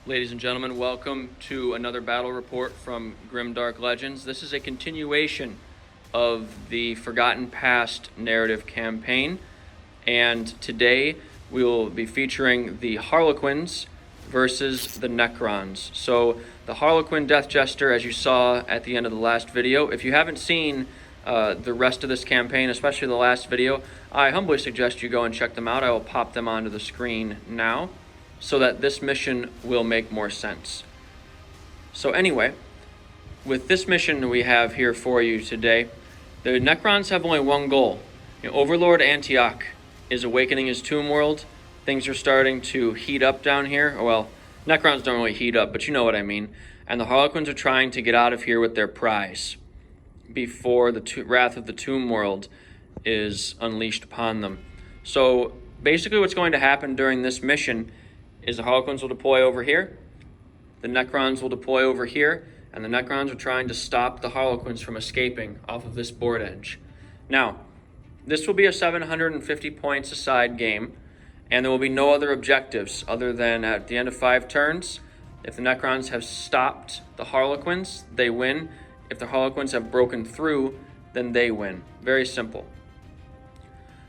Ladies and gentlemen, welcome to another battle report from Grimdark Legends. This is a continuation of the Forgotten Past narrative campaign, and today we will be featuring the Harlequins versus the Necrons. So the Harlequin Death Jester, as you saw at the end of the last video, if you haven't seen the rest of this campaign, especially the last video, I humbly suggest you go and check them out. I will pop them onto the screen now so that this mission will make more sense. So anyway, with this mission we have here for you today, the Necrons have only one goal. Overlord Antioch is awakening his tomb world. Things are starting to heat up down here. Well, Necrons don't really heat up, but you know what I mean. And the Harlequins are trying to get out of here with their prize before the wrath of the tomb world is unleashed upon them. So basically what's going to happen during this mission is the Harlequins will deploy over here, the Necrons will deploy over here, and the Necrons are trying to stop the Harlequins from escaping off of this board edge. Now, this will be a 750 points aside game, and there will be no other objectives other than at the end of 5 turns, if the Necrons have stopped the Harlequins, they win. If the Harlequins have broken through, then they win. Very simple.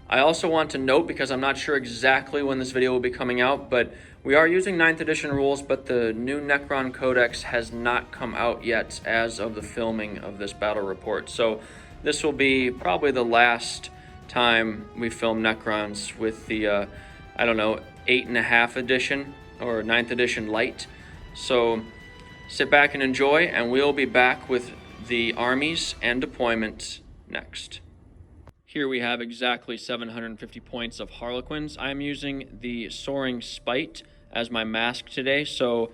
I also want to note, because I'm not sure exactly when this video will be coming out, but we are using 9th edition rules, but the new Necron Codex has not come out yet as of the filming of this battle report. So this will be probably the last time we film Necrons with the, 8.5 edition or 9th edition light. So sit back and enjoy, and we'll be back with the armies and deployment next. Here we have exactly 750 points of Harlequins. I'm using the Soaring Spite as my mask today, so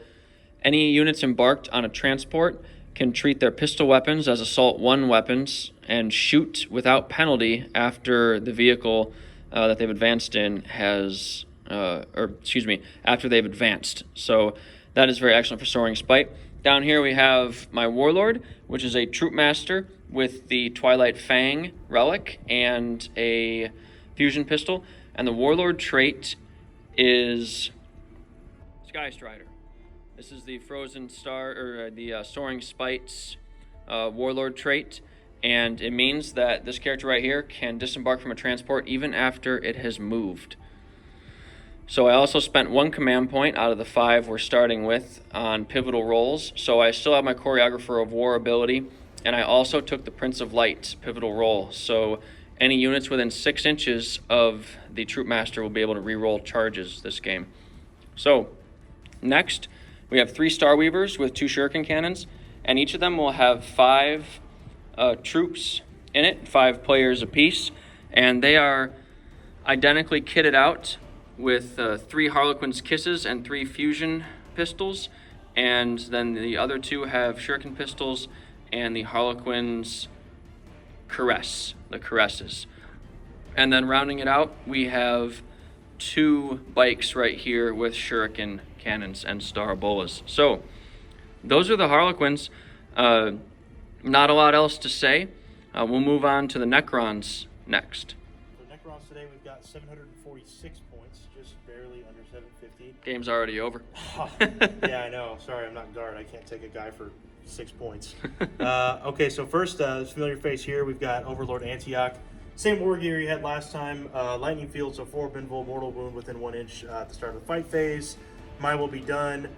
any units embarked on a transport can treat their pistol weapons as Assault 1 weapons and shoot without penalty after the vehicle that they've advanced in has, after they've advanced. So that is very excellent for Soaring Spite. Down here we have my Warlord, which is a Troop Master with the Twilight Fang relic and a fusion pistol. And the Warlord trait is Sky Strider. This is the Frozen Star, or the Soaring Spite's Warlord trait. And it means that this character right here can disembark from a transport even after it has moved. So I also spent 1 command point out of the 5 we're starting with on pivotal roles. So I still have my Choreographer of War ability, and I also took the Prince of Light pivotal role. So any units within 6 inches of the Troop Master will be able to reroll charges this game. So next, we have 3 Star Weavers with 2 Shuriken Cannons, and each of them will have 5 troops in it, 5 players apiece, and they are identically kitted out with 3 Harlequins Kisses and 3 fusion pistols, and then the other 2 have Shuriken pistols and the Harlequins the Caresses. And then rounding it out, we have 2 bikes right here with Shuriken cannons and Star Bolas. So those are the Harlequins. Not a lot else to say. We'll move on to the Necrons next. For Necrons today, we've got 746 points, just barely under 750. Game's already over. Yeah, I know. Sorry, I'm not guard. I can't take a guy for 6 points. Okay, so first, familiar face here, we've got Overlord Antioch. Same war gear he had last time. Lightning Field, so 4 Binvol, mortal wound within 1 inch at the start of the fight phase. Mine will be done.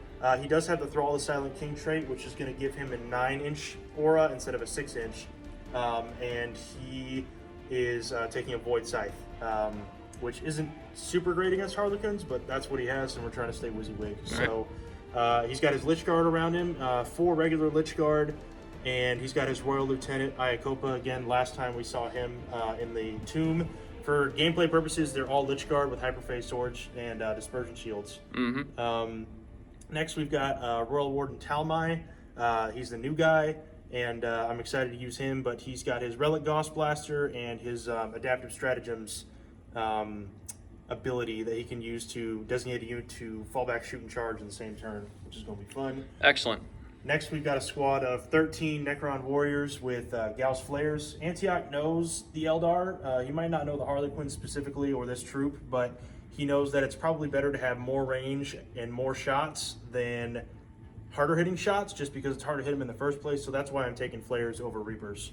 He does have the Thrall of the Silent King trait, which is going to give him a 9-inch aura instead of a 6-inch. And he is taking a Void Scythe, which isn't super great against Harlequins, but that's what he has, and we're trying to stay WYSIWYG. So he's got his Lich Guard around him, 4 regular Lich Guard, and he's got his Royal Lieutenant Iakopa. Again, last time we saw him in the tomb. For gameplay purposes, they're all Lich Guard with Hyperphase Swords and Dispersion Shields. Next, we've got Royal Warden Talmai. He's the new guy, and I'm excited to use him, but he's got his Relic Gauss Blaster and his Adaptive Stratagems ability that he can use to designate a unit to fall back, shoot, and charge in the same turn, which is going to be fun. Excellent. Next, we've got a squad of 13 Necron warriors with Gauss Flares. Antioch knows the Eldar. He might not know the Harlequins specifically or this troop, but he knows that it's probably better to have more range and more shots than harder hitting shots, just because it's hard to hit them in the first place. So that's why I'm taking flares over reapers.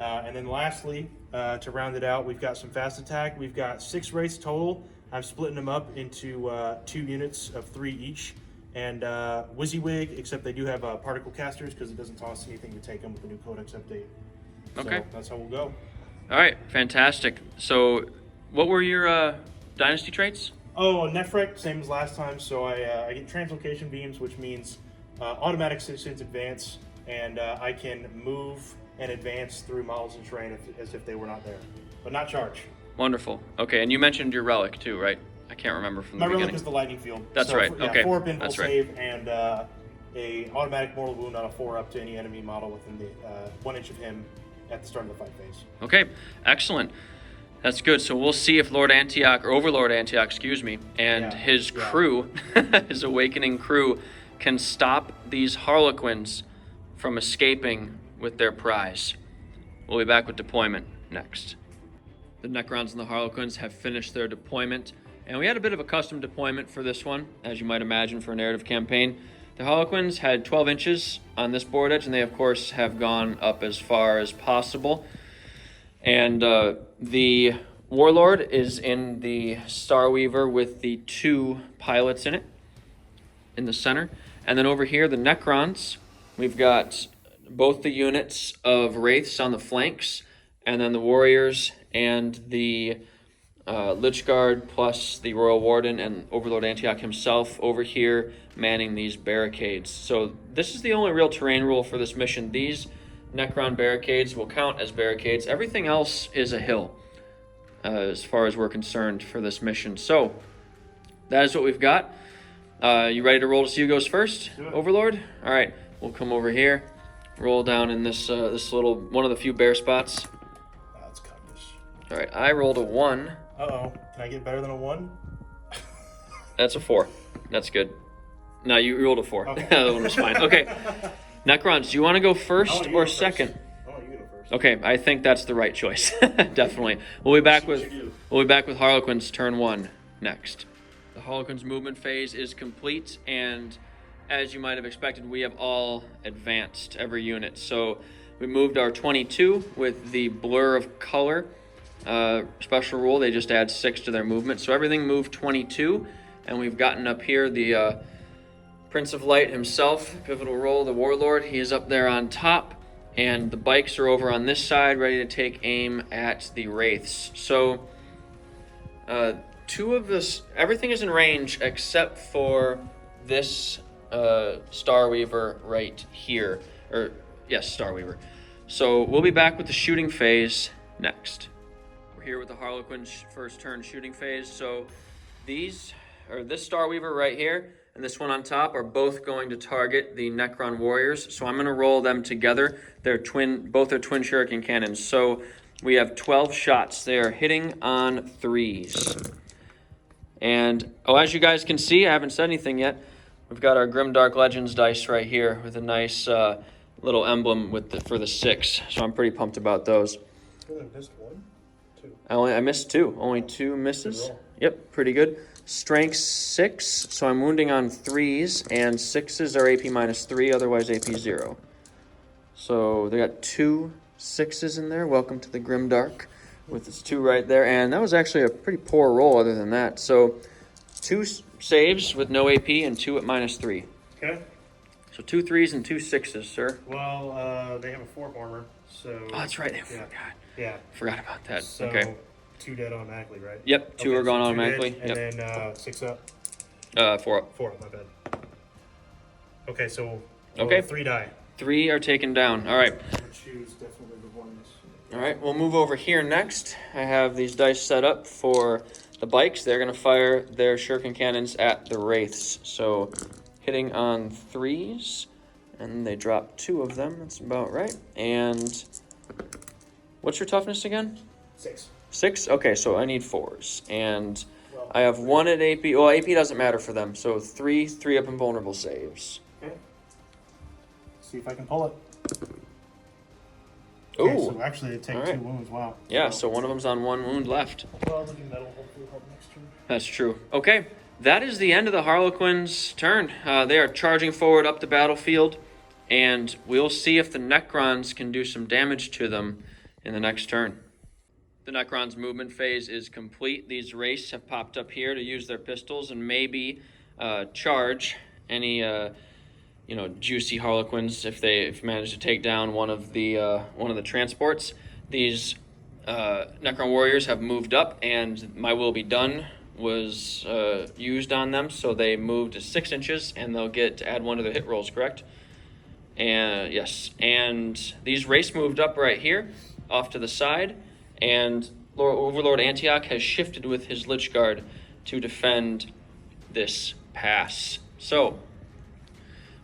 And then lastly, to round it out, we've got some fast attack. We've got 6 wraiths total. I'm splitting them up into 2 units of 3 each. And WYSIWYG, except they do have particle casters because it doesn't cost anything to take them with the new codex update. Okay. So that's how we'll go. All right, fantastic. So what were your dynasty traits? Oh, Nephrek, same as last time. So I get translocation beams, which means automatic 6-inch advance, and I can move and advance through models and terrain as if they were not there, but not charge. Wonderful. Okay, and you mentioned your relic too, right? I can't remember from the beginning. My relic is the lightning field. That's right. Okay. 4 pinfall That's right. save and a automatic mortal wound on a 4 to any enemy model within the 1 inch of him at the start of the fight phase. Okay, excellent. That's good. So we'll see if Lord Antioch, or Overlord Antioch, excuse me, and his crew, his awakening crew, can stop these Harlequins from escaping with their prize. We'll be back with deployment next. The Necrons and the Harlequins have finished their deployment, and we had a bit of a custom deployment for this one, as you might imagine, for a narrative campaign. The Harlequins had 12 inches on this board edge, and they of course have gone up as far as possible. And the Warlord is in the Starweaver with the 2 pilots in it, in the center. And then over here, the Necrons, we've got both the units of Wraiths on the flanks, and then the Warriors and the Lich Guard plus the Royal Warden and Overlord Antioch himself over here manning these barricades. So this is the only real terrain rule for this mission. These Necron barricades will count as barricades. Everything else is a hill as far as we're concerned for this mission. So that is what we've got. You ready to roll to see who goes first, Overlord? All right, we'll come over here, roll down in this this little one of the few bare spots. That's cuntish. All right, I rolled a 1. Uh-oh. Can I get better than a 1? That's a 4. That's good. No, you rolled a 4. Okay. That one was fine. Okay. Necrons, do you want to go first or second? I want you to go first. Okay, I think that's the right choice. Definitely. We'll be back with Harlequins turn 1 next. The Harlequins movement phase is complete, and as you might have expected, we have all advanced every unit. So we moved our 22 with the blur of color special rule. They just add 6 to their movement. So everything moved 22, and we've gotten up here the Prince of Light himself, pivotal role, the Warlord. He is up there on top, and the bikes are over on this side, ready to take aim at the Wraiths. So everything is in range except for this Starweaver right here. Yes, Starweaver. So we'll be back with the shooting phase next. We're here with the Harlequins first turn shooting phase. So this Starweaver right here and this one on top are both going to target the Necron warriors. So I'm going to roll them together. Both are twin shuriken cannons. So we have 12 shots. They are hitting on 3s. And as you guys can see, I haven't said anything yet. We've got our Grimdark Legends dice right here with a nice little emblem for the 6. So I'm pretty pumped about those. You only missed 1? 2. I missed 2. Only 2 misses. Yep, pretty good. Strength 6, so I'm wounding on 3s, and 6s are AP -3, otherwise AP 0. So they got 2 6s in there. Welcome to the Grimdark with its 2 right there, and that was actually a pretty poor roll other than that. So 2 saves with no AP and 2 at -3. Okay. So 2 3s and 2 6s, sir. Well, they have a 4 armor, so... Oh, that's right. Yeah. Forgot about that. So, okay. 2 dead automatically, right? Yep, 2 are gone automatically. Dead, and then 6 up? 4 up. 4 up, my bad. Okay, so 3 die. 3 are taken down. All right. Choose definitely the ones. All right, we'll move over here next. I have these dice set up for the bikes. They're going to fire their shuriken cannons at the Wraiths. So hitting on 3s, and they drop 2 of them. That's about right. And what's your toughness again? 6. 6? Okay, so I need 4s. And I have 1 at AP. Well, AP doesn't matter for them. So 3 up invulnerable saves. Okay. See if I can pull it. Okay, Ooh. so actually they take All 2 right. wounds. Wow. Yeah, so one of them's on 1 wound left. Well, looking metal hopefully help next turn. That's true. Okay, that is the end of the Harlequins' turn. They are charging forward up the battlefield, and we'll see if the Necrons can do some damage to them in the next turn. The Necrons' movement phase is complete. These wraiths have popped up here to use their pistols and maybe charge any juicy Harlequins if they manage to take down one of the transports. These Necron warriors have moved up, and my will be done was used on them, so they moved to 6 inches, and they'll get to add 1 to their hit rolls, correct? And yes, and these wraiths moved up right here, off to the side, and Overlord Antioch has shifted with his Lich Guard to defend this pass. So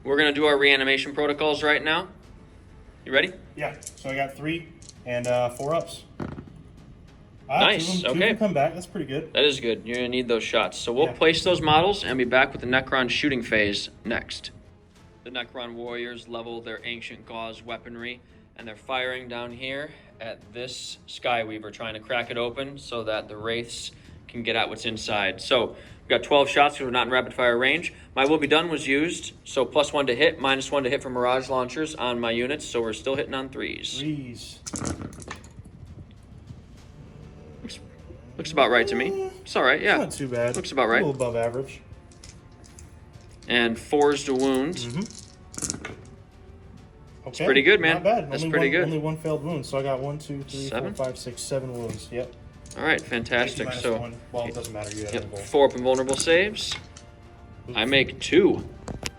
we're gonna do our reanimation protocols right now. You ready? Yeah. So I got 3 and 4 ups. Nice. 2 of them come back. That's pretty good. That is good. You're gonna need those shots. So we'll place those models and be back with the Necron shooting phase next. The Necron warriors level their ancient gauze weaponry, and they're firing down here at this Skyweaver, trying to crack it open so that the wraiths can get at what's inside. So we've got 12 shots because we're not in rapid fire range. My will be done was used, so +1 to hit, -1 to hit for mirage launchers on my units, so we're still hitting on 3s. 3s. Looks about right to me. It's all right, yeah. Not too bad. Looks about right. A little above average. And 4s to wound. Okay. It's pretty good, man. Not bad. That's only pretty good. Only 1 failed wound, so I got 1, 2, 3, 7? 4, 5, 6, 7 wounds. Yep. All right, fantastic. So, well, it doesn't matter. You have yep, 4 up and vulnerable saves. I make 2.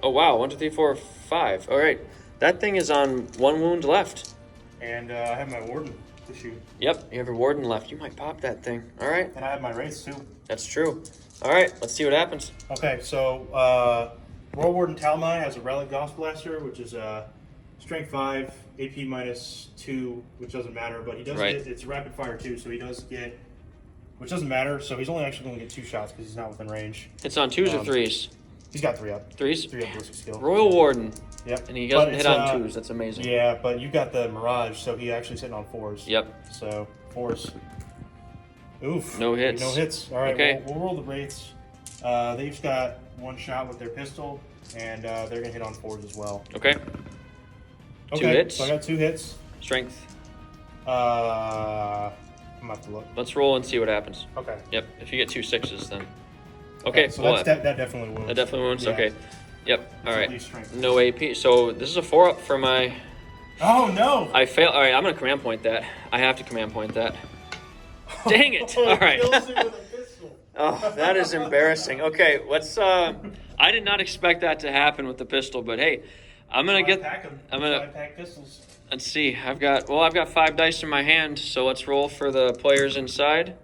Oh, wow. 1, 2, 3, 4, 5. All right. That thing is on 1 wound left. And I have my warden to shoot. Yep, you have your warden left. You might pop that thing. All right. And I have my wraiths too. That's true. All right, let's see what happens. Okay, so World Warden Talmai has a Relic Gauss Blaster, which is Strength 5, AP -2, which doesn't matter, but he does get, it's rapid fire too, so he does get, which doesn't matter, so he's only actually going to get 2 shots because he's not within range. It's on 2s or 3s? He's got 3 up. 3s? 3 up ballistic skill. Royal Warden. Yep. And he doesn't hit on 2s. That's amazing. Yeah, but you got the Mirage, so he actually sitting on 4s. Yep. So 4s. Oof. No hits. No hits. All right. Okay. We'll roll the wraiths. They've got 1 shot with their pistol, and they're gonna hit on 4s as well. Okay. Okay. 2 hits. So I got 2 hits. Strength. I'm gonna have to look. Let's roll and see what happens. Okay. Yep. If you get 2 6s, then. Okay. So well, that definitely wounds. that definitely wounds. Yeah. Okay. Yep. All At right. least strength. No AP. So this is a 4 up for my. Oh no! I fail. All right. I'm gonna command point that. I have to command point that. Dang it! Oh, All right. kills it with a pistol. Oh, that is embarrassing. Okay, let's. I did not expect that to happen with the pistol, but hey, I'm gonna get. I'm gonna. Pack pistols. Let's see. I've got 5 dice in my hand, so let's roll for the players inside.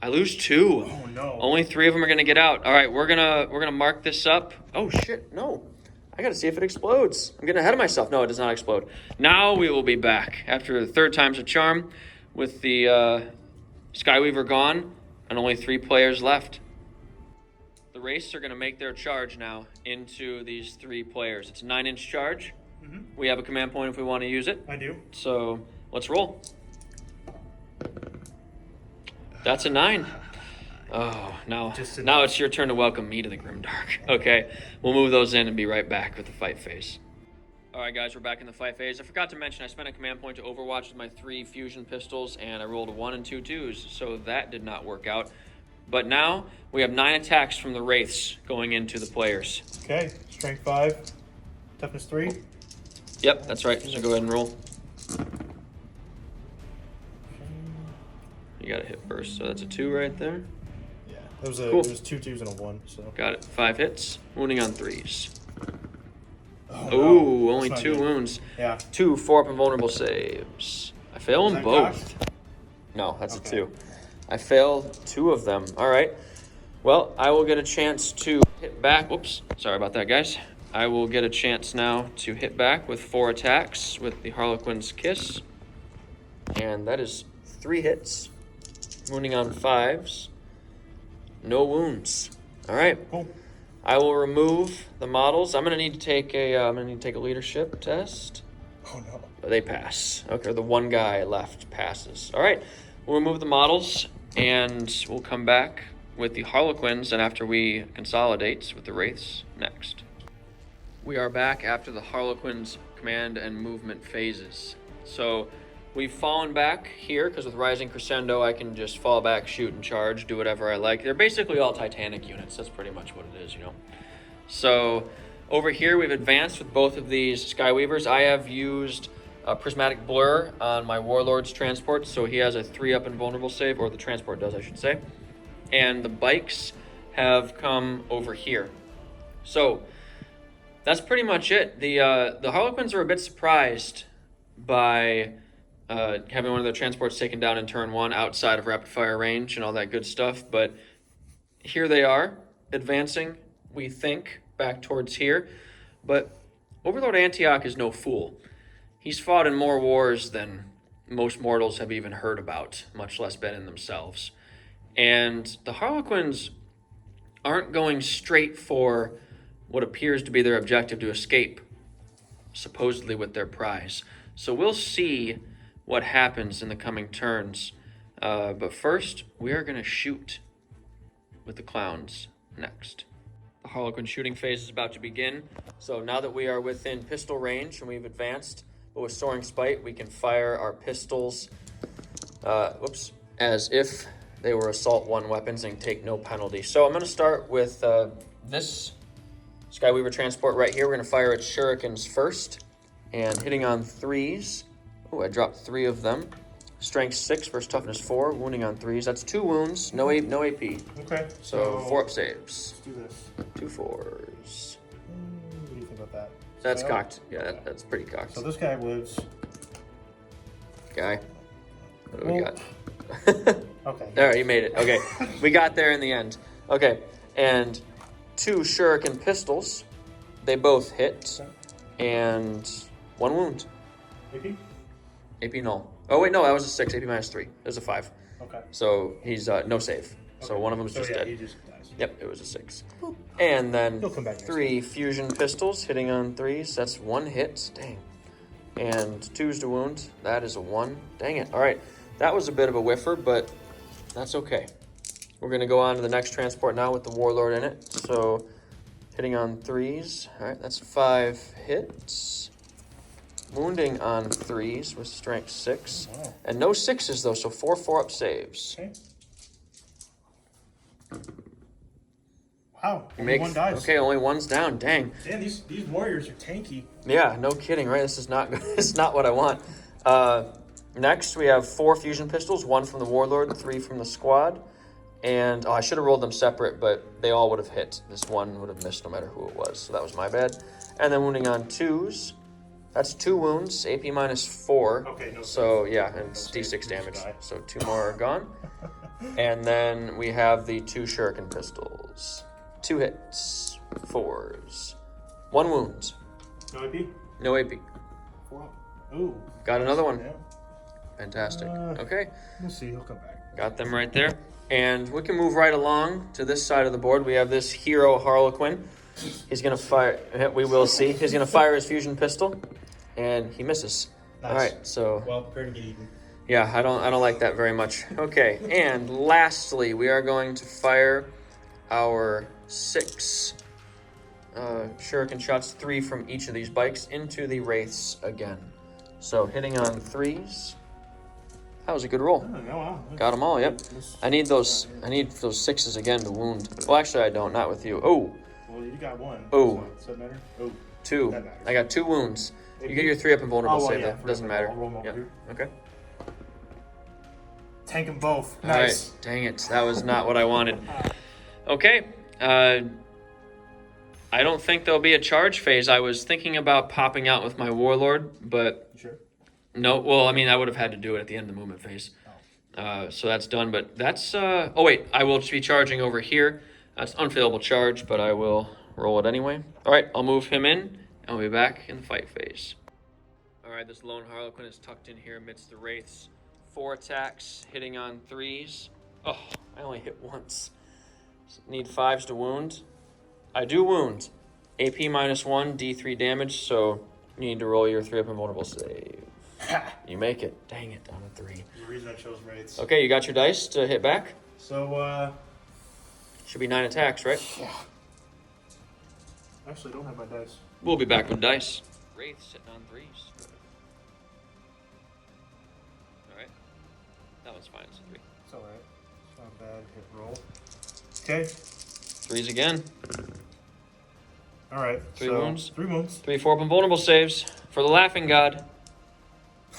I lose 2. Oh no! Only 3 of them are gonna get out. All right, we're gonna mark this up. Oh shit! No, I gotta see if it explodes. I'm getting ahead of myself. No, it does not explode. Now we will be back after the 3rd time's a charm, with the Skyweaver gone and only 3 players left. The wraiths are gonna make their charge now into these 3 players. It's a 9-inch charge. Mm-hmm. We have a command point if we want to use it. I do. So let's roll. That's a 9. Oh, now it's your turn to welcome me to the Grimdark. Okay, we'll move those in and be right back with the fight phase. All right, guys, we're back in the fight phase. I forgot to mention I spent a command point to Overwatch with my 3 fusion pistols, and I rolled a 1 and 2 2s, so that did not work out. But now we have 9 attacks from the wraiths going into the players. Okay, strength 5, toughness 3. Yep, that's right. So go ahead and roll. You got to hit first, so that's a 2 right there. Yeah, it was 2 2s and a 1. So Got it. 5 hits, wounding on 3s. Oh, Ooh, no. only That's 2 not good. wounds. Yeah. 2 4 up and vulnerable saves. I fail Was in that both. cocked? No, that's Okay. a 2. I failed 2 of them. All right. Well, I will get a chance to hit back. Whoops. Sorry about that, guys. I will get a chance now to hit back with 4 attacks with the Harlequin's Kiss. And that is 3 hits. Wounding on 5s. No wounds. All right. Cool. I will remove the models. I'm gonna need to take a leadership test. Oh no. They pass. Okay, the one guy left passes. All right, we'll remove the models, and we'll come back with the Harlequins, and after we consolidate with the Wraiths next. We are back after the Harlequins command and movement phases. So we've fallen back here, because with Rising Crescendo, I can just fall back, shoot, and charge, do whatever I like. They're basically all Titanic units. That's pretty much what it is, you know. So over here, we've advanced with both of these Skyweavers. I have used Prismatic Blur on my Warlord's transport, so he has a 3-up invulnerable save, or the transport does, I should say. And the bikes have come over here. So that's pretty much it. The Harlequins are a bit surprised by having one of their transports taken down in turn 1 outside of rapid fire range and all that good stuff, but here they are, advancing, we think, back towards here. But Overlord Antioch is no fool. He's fought in more wars than most mortals have even heard about, much less been in themselves. And the Harlequins aren't going straight for what appears to be their objective, to escape, supposedly with their prize. So we'll see what happens in the coming turns. But first, we are going to shoot with the clowns next. The Harlequin shooting phase is about to begin. So now that we are within pistol range and we've advanced, but with Soaring Spite, we can fire our pistols as if they were Assault 1 weapons and take no penalty. So I'm going to start with this Skyweaver transport right here. We're going to fire its shurikens first, and hitting on 3s. Oh, I dropped 3 of them. Strength 6 versus toughness 4, wounding on 3s. That's 2 wounds, no AP. Okay. So 4 up saves. Let's do this. 2 4s. What do you think about that? That's cocked. Yeah, that's pretty cocked. So this guy lives. Guy. What do we got? Okay. All right, you made it. Okay, we got there in the end. Okay, and 2 shuriken pistols. They both hit, and 1 wound. AP? AP null. Oh wait, no, that was a 6. AP minus 3. It was a 5. Okay. So he's no save. Okay. So one of them is just dead. He just dies. Yep, it was a 6. And then He'll come back 3 fusion pistols hitting on 3s. That's 1 hit. Dang. And 2s to wound. That is a 1. Dang it. All right. That was a bit of a whiffer, but that's okay. We're going to go on to the next transport now with the Warlord in it. So hitting on 3s. All right, that's 5 hits. Wounding on 3s with strength 6. Wow. And no 6s though, so 4 4-up saves. Okay. Wow. You Only 1 dies. Okay, only 1's down. Dang. Damn, these warriors are tanky. Yeah, no kidding, right? This is not this is not what I want. Next, we have 4 fusion pistols, 1 from the Warlord, 3 from the squad. And I should have rolled them separate, but they all would have hit. This one would have missed no matter who it was, so that was my bad. And then wounding on 2s. That's 2 wounds, AP minus 4. Okay, no so save. yeah, and it's No D6 save. damage. Die. So 2 more are gone. And then we have the 2 shuriken pistols. 2 hits, 4s, 1 wound. No AP? No AP. 4. Ooh. Got another one. Yeah. Fantastic. Okay, We'll see. He'll come back. got them right there. And we can move right along to this side of the board. We have this hero Harlequin. He's going to fire, we will see. He's going to fire his fusion pistol, and he misses. Nice. All right, so Well, prepare to get eaten. yeah, I don't like that very much. Okay, and lastly, we are going to fire our 6 shuriken shots, 3 from each of these bikes, into the wraiths again. So hitting on 3s. That was a good roll. Oh, no, wow. Got them all. Yep. I need those 6s again to wound. Well, actually, I don't. Not with you. Oh, Well, you got 1. Oh. So, does that matter? Oh. 2. That matters. I got 2 wounds. You get your 3-up invulnerable Oh, well, save. yeah, Though. Doesn't matter. I'll roll them over Yep. here. Okay. Tank them both. All Nice. right. Dang it. That was not what I wanted. Okay. I don't think there'll be a charge phase. I was thinking about popping out with my Warlord, but You sure? no. Well, I mean, I would have had to do it at the end of the movement phase. So that's done, but that's... oh, wait. I will be charging over here. That's unfailable charge, but I will roll it anyway. All right. I'll move him in, and we'll be back in the fight phase. All right. This lone Harlequin is tucked in here amidst the wraiths. 4 attacks, hitting on 3s. Oh, I only hit once. Need 5s to wound. I do wound. AP minus 1, D3 damage, so you need to roll your 3-up invulnerable save. You make it. Dang it, down to 3. The reason I chose Wraiths. Okay, you got your dice to hit back? So, Should be 9 attacks, right? yeah. Actually, I don't have my dice. We'll be back with dice. Wraiths sitting on 3s. Alright. That one's fine, it's a 3. It's alright. It's not bad. Hit roll. Okay. 3s again. Alright. 3 wounds. 3 wounds. 3 4 up and vulnerable saves for the laughing god.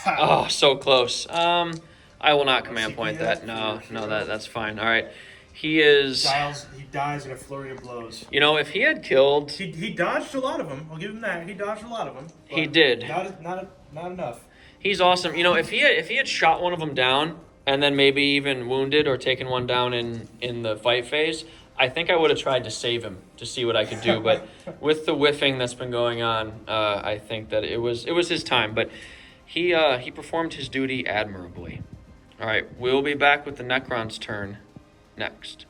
Oh, so close. I will not command point that. No, that's fine. Alright. He is... He dies in a flurry of blows. You know, if he had killed... He dodged a lot of them. I'll give him that. He dodged a lot of them. He did. Not enough. He's awesome. You know, if he had shot one of them down and then maybe even wounded or taken one down in the fight phase, I think I would have tried to save him to see what I could do. But with the whiffing that's been going on, I think that it was his time. But he performed his duty admirably. All right, we'll be back with the Necron's turn next.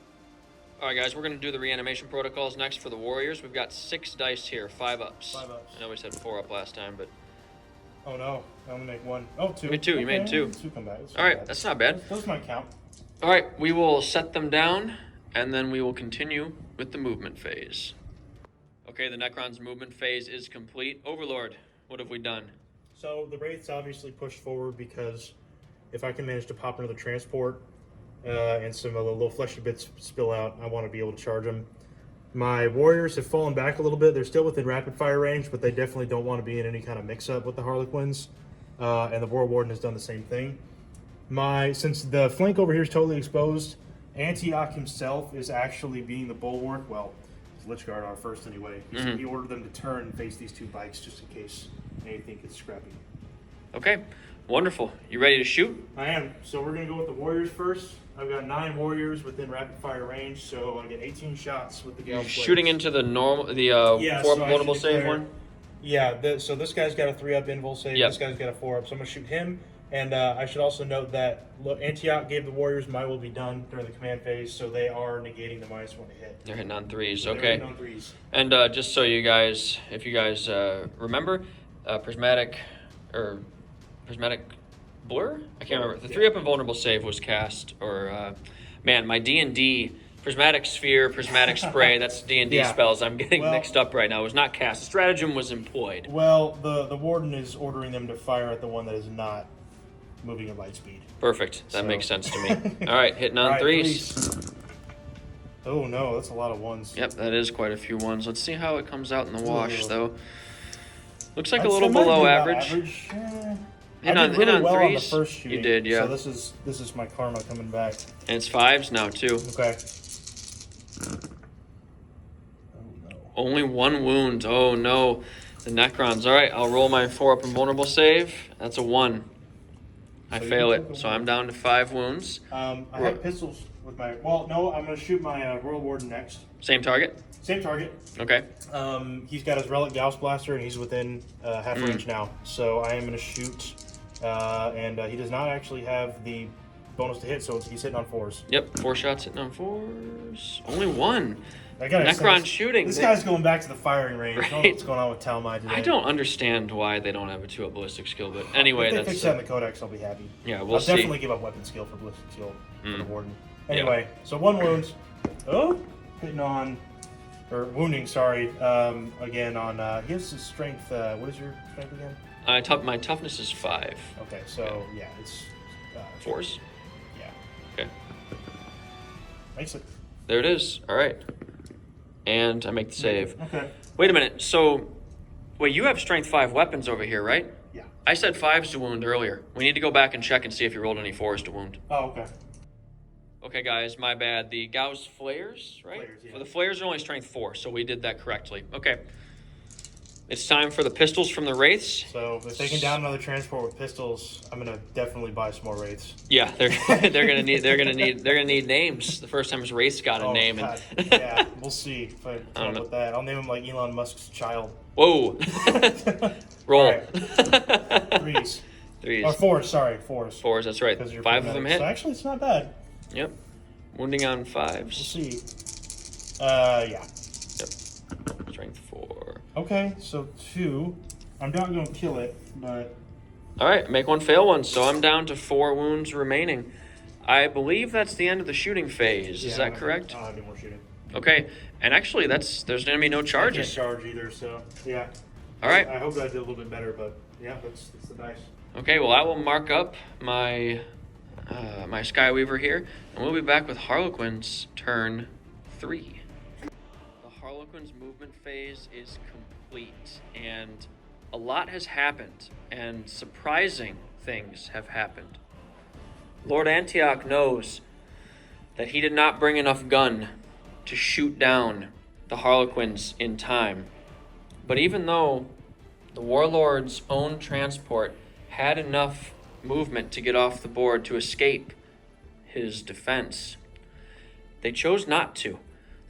All right, guys, we're going to do the reanimation protocols next for the warriors. We've got 6 dice here, 5 ups. 5 ups. I know we said 4 up last time, but... Oh, no. I'm going to make 1. Oh, 2. You made 2. You made 2. 2 come back. All right, that's not bad. Those might count. All right, we will set them down, and then we will continue with the movement phase. Okay, the Necron's movement phase is complete. Overlord, what have we done? So the Wraiths obviously pushed forward because if I can manage to pop another transport and some of the little fleshy bits spill out, I want to be able to charge them. My warriors have fallen back a little bit. They're still within rapid fire range, but they definitely don't want to be in any kind of mix-up with the Harlequins. And the War Warden has done the same thing. Since the flank over here is totally exposed, Antioch himself is actually being the bulwark. Well, Lichguard are first anyway. He ordered them to turn and face these 2 bikes just in case anything gets scrappy. Okay, wonderful. You ready to shoot? I am. So we're going to go with the warriors first. I've got 9 warriors within rapid fire range, so I get 18 shots with the Gauss Shooting into the 4 up vulnerable save one? Yeah, so this guy's got a 3-up invul save. Yep. This guy's got a 4-up, so I'm going to shoot him. And I should also note that Antioch gave the warriors my will be done during the command phase, so they are negating the -1 to hit. They're hitting on 3s, So okay. hitting on 3s. And just so you guys, if you guys remember, prismatic blur? I can't remember. The 3-up invulnerable save was cast, or man, my D&D prismatic sphere, prismatic spray. That's D&D Yeah. spells. I'm getting mixed up right now. It was not cast. The stratagem was employed. Well, the warden is ordering them to fire at the one that is not moving at light speed. Perfect. That So. makes sense to me. All right, hitting on All right, 3s. Oh no, that's a lot of 1s. Yep, that is quite a few 1s. Let's see how it comes out in the wash, Ooh. though. Looks like I'd a little say mine below did about average. I Hit did on really well on the 3s? first shooting. You did, yeah. So this is my karma coming back. And it's 5s now, too. Okay. Oh no. Only 1 wound. Oh, no. The Necrons. All right, I'll roll my 4-up invulnerable save. That's a 1. I So you fail took it, a so 1. I'm down to 5 wounds. I have pistols with my. Well, no, I'm going to shoot my Royal Warden next. Same target? Same target. Okay. He's got his Relic Gauss Blaster, and he's within half Mm. range now. So I am going to shoot, and he does not actually have the bonus to hit, so he's hitting on 4s. Yep, 4 shots hitting on 4s. Only 1. I gotta Necron say, shooting. This guy's going back to the firing range. I don't know Right. what's going on with Talmai today. I don't understand why they don't have a 2-up ballistic skill, but anyway, If they that's... fix that in the Codex, I'll be happy. yeah, we'll I'll see. definitely give up weapon skill for ballistic skill for the Warden. Yeah. Anyway, so 1 wound. Oh, hitting on, or wounding. Sorry. Again on. He has his strength. What is your strength again? My toughness is 5. Okay, so yeah, it's 4s? Yeah, Okay. makes it. There it is. All right. And I make the save. Okay. Wait a minute. So, wait, you have strength 5 weapons over here, right? Yeah. I said 5s to wound earlier. We need to go back and check and see if you rolled any 4s to wound. Oh, okay. Okay, guys, my bad. The Gauss flares, right? Flares, yeah. For the flares are only strength 4, so we did that correctly. Okay. It's time for the pistols from the Wraiths. So if they can down another transport with pistols, I'm gonna definitely buy some more Wraiths. Yeah, they're gonna need names. The first time his Wraiths got a name. God. And Yeah, we'll see if I come don't up know. with that. I'll name him like Elon Musk's child. Whoa. Roll. All right. 3s. 3s. Or 4s, sorry, 4s. 4s, that's right. 'Cause you're 5 of them prismatic. hit. So actually, it's not bad. Yep. Wounding on We'll 5s. see. Yeah. Strength 4. Okay, so 2. I'm not going to kill it, but All right, make one, fail one. So I'm down to 4 wounds remaining. I believe that's the end of the shooting phase. Is that correct? I don't have any more shooting. Okay, and actually, there's going to be no charges. I can't charge either, so yeah. All right. I hope I did a little bit better, but yeah, that's the dice. Okay, well, I will mark up my my Skyweaver here, and we'll be back with Harlequins turn 3. The Harlequins movement phase is complete, and a lot has happened, and surprising things have happened. Lord Antioch knows that he did not bring enough gun to shoot down the Harlequins in time. But even though the Warlord's own transport had enough movement to get off the board to escape his defense, they chose not to.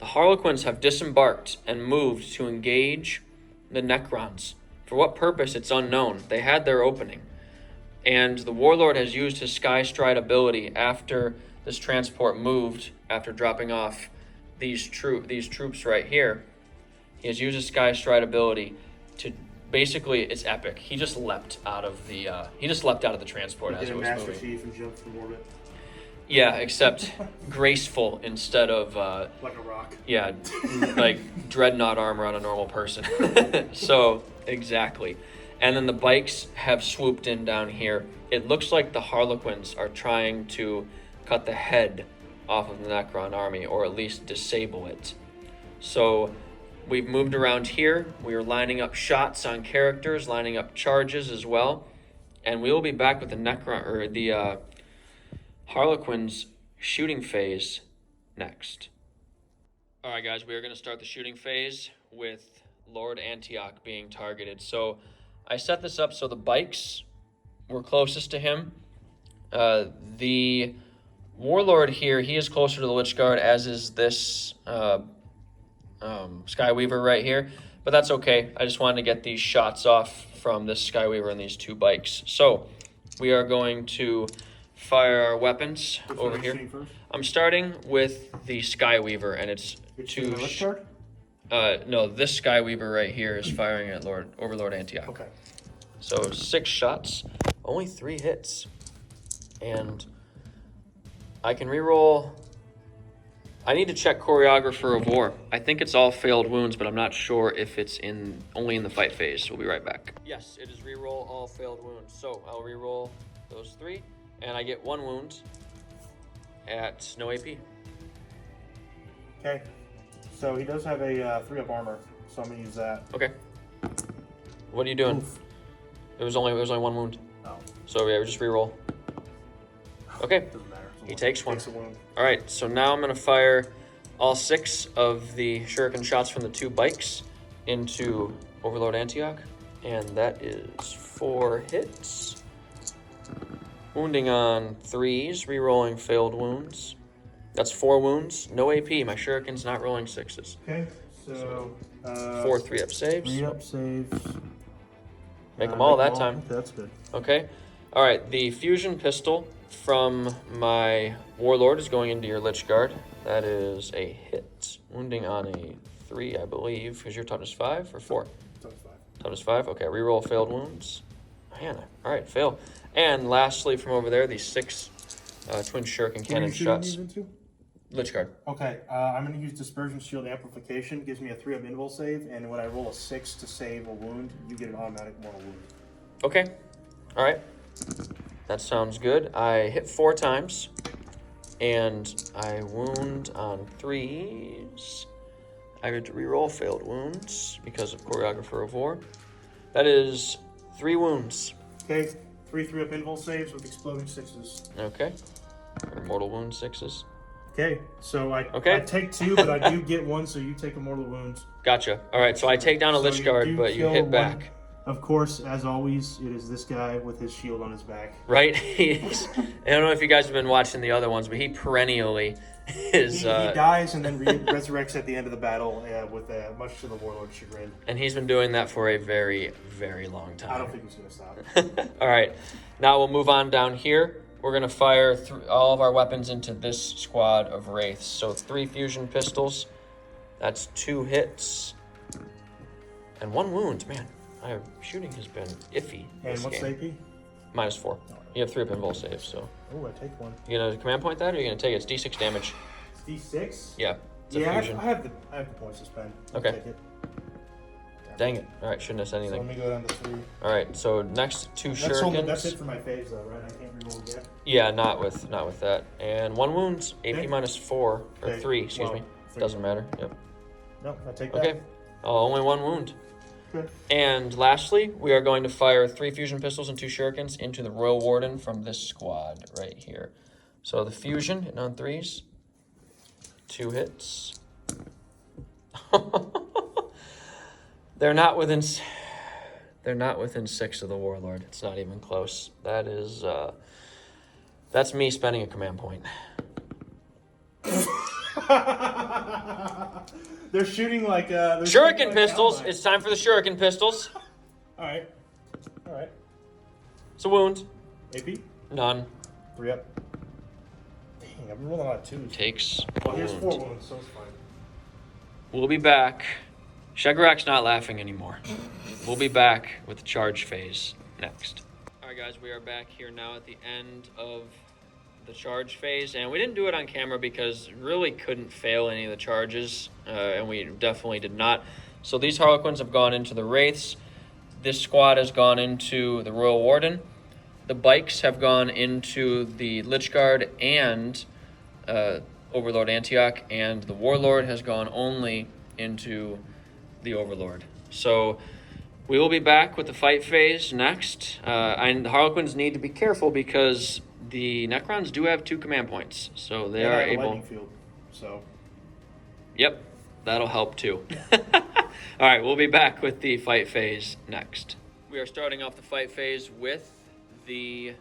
The Harlequins have disembarked and moved to engage the Necrons. For what purpose, it's unknown. They had their opening. And the Warlord has used his Sky Stride ability after this transport moved, after dropping off these troops right here. He has used his Sky Stride ability to basically, it's epic. He just leapt out of the transport as it was Master moving. Chief and jumped from orbit. Yeah, except graceful instead of Like a rock. yeah, like dreadnought armor on a normal person. So exactly. And then the bikes have swooped in down here. It looks like the Harlequins are trying to cut the head off of the Necron army, or at least disable it. So we've moved around here. We are lining up shots on characters, lining up charges as well. And we will be back with the Necron, or the Harlequins shooting phase next. All right, guys, we are going to start the shooting phase with Lord Antioch being targeted. So I set this up so the bikes were closest to him. The Warlord here, he is closer to the Lich Guard, as is this Skyweaver right here. But that's okay. I just wanted to get these shots off from this Skyweaver and these 2 bikes. So we are going to fire our weapons over here. I'm starting with the Skyweaver, and it's Two. The Lich Guard? No, this Skyweaver right here is firing at Overlord Antioch. Okay. So 6 shots, only 3 hits. And I can reroll. I need to check Choreographer of War. I think it's all failed wounds, but I'm not sure if it's only in the fight phase. We'll be right back. Yes, it is reroll all failed wounds. So I'll reroll those 3, and I get 1 wound at no AP. Okay. So he does have a 3-up armor, so I'm gonna use that. Okay. What are you doing? Oof. It was only 1 wound. Oh. So yeah, we just reroll. Okay. Doesn't matter. He takes 1. Takes a wound. All right, so now I'm gonna fire all 6 of the shuriken shots from the 2 bikes into Overlord Antioch, and that is 4 hits. Wounding on 3s, rerolling failed wounds. That's 4 wounds, no AP. My shuriken's not rolling 6s. Okay, so 4 3-up saves. 3-up saves. Make them all that time. That's good. Okay. All right, the fusion pistol from my Warlord is going into your Lich Guard. That is a hit. Wounding on a 3, I believe, because your toughness 5 or 4? Toughness 5. Toughness 5, okay. Reroll failed wounds. Man, all right, fail. And lastly, from over there, these 6 twin shuriken cannon shots. Lich Guard. Okay, I'm going to use Dispersion Shield Amplification. Gives me a 3-up invul save, and when I roll a 6 to save a wound, you get an automatic mortal wound. Okay. All right. That sounds good. I hit 4 times, and I wound on 3s. I get to reroll failed wounds because of Choreographer of War. That is 3 wounds. Okay, 3 3-up invul saves with exploding 6s. Okay. Or mortal wound 6s. Okay, so I Okay. I take 2, but I do get 1, so you take a mortal wound. Gotcha. All right, so I take down a So Lich you Guard, do but you kill hit one. back. Of course, as always, it is this guy with his shield on his back. Right? I don't know if you guys have been watching the other ones, but he perennially is... He dies and then resurrects at the end of the battle, with much to the Warlord's chagrin. And he's been doing that for a very, very long time. I don't think he's going to stop. All right, now we'll move on down here. We're going to fire all of our weapons into this squad of Wraiths. So 3 fusion pistols. That's 2 hits. And 1 wound. Man, our shooting has been iffy And this what's game. the AP? -4. You have 3 up invul saves, so. Oh, I take one. You gonna command point that, or you gonna take it? It's D6 damage. It's D6? Yeah. It's a Yeah, fusion. I have the points to spend. I'll Okay. take it. Dang it. All right, shouldn't have said So anything. let me go down to 3. All right, so next 2 shurikens. That's it for my phase, though, right? I can't reroll yet. Yeah, not with that. And 1 wound, AP Okay. -4 or Okay. 3, excuse Well, me. 3. Doesn't matter. Yep. No, I take that. Okay. Oh, only 1 wound. Good. And lastly, we are going to fire 3 fusion pistols and 2 shurikens into the Royal Warden from this squad right here. So the fusion hitting on 3s. 2 hits. They're not within 6 of the Warlord. It's not even close. That is that's me spending a command point. They're shooting like Shuriken pistols. It's time for the Shuriken pistols. All right. It's a wound. AP? None. 3 up. Dang, I've been rolling a lot of 2s. Takes a Well, here's 4 wound. wounds, so it's fine. We'll be back. Shagrak's not laughing anymore. We'll be back with the charge phase next. All right, guys, we are back here now at the end of the charge phase, and we didn't do it on camera because really couldn't fail any of the charges, and we definitely did not. So these Harlequins have gone into the Wraiths. This squad has gone into the Royal Warden. The bikes have gone into the Lich Guard and Overlord Antioch, and the Warlord has gone only into the Overlord. So we will be back with the fight phase next. And the Harlequins need to be careful because the Necrons do have 2 command points, so they are able. Lightning field, so. Yep, that'll help too. All right, we'll be back with the fight phase next. We are starting off the fight phase with the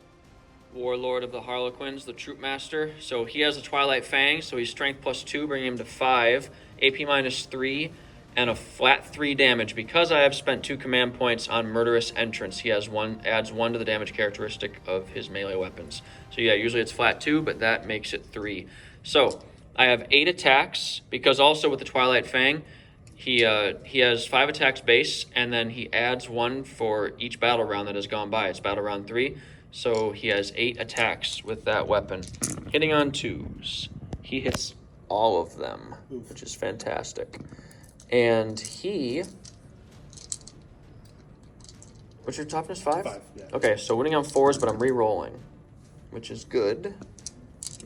Warlord of the Harlequins, the Troop Master. So he has a Twilight Fang, so he's strength +2, bringing him to 5, AP -3, and a flat 3 damage. Because I have spent 2 command points on Murderous Entrance, he has adds 1 to the damage characteristic of his melee weapons. So yeah, usually it's flat 2, but that makes it 3. So I have 8 attacks, because also with the Twilight Fang, he has 5 attacks base, and then he adds 1 for each battle round that has gone by. It's battle round 3. So he has 8 attacks with that weapon. Hitting on 2s. He hits all of them, which is fantastic. And he... What's your toughness, 5? 5, yeah. Okay, so winning on 4s, but I'm re-rolling, which is good,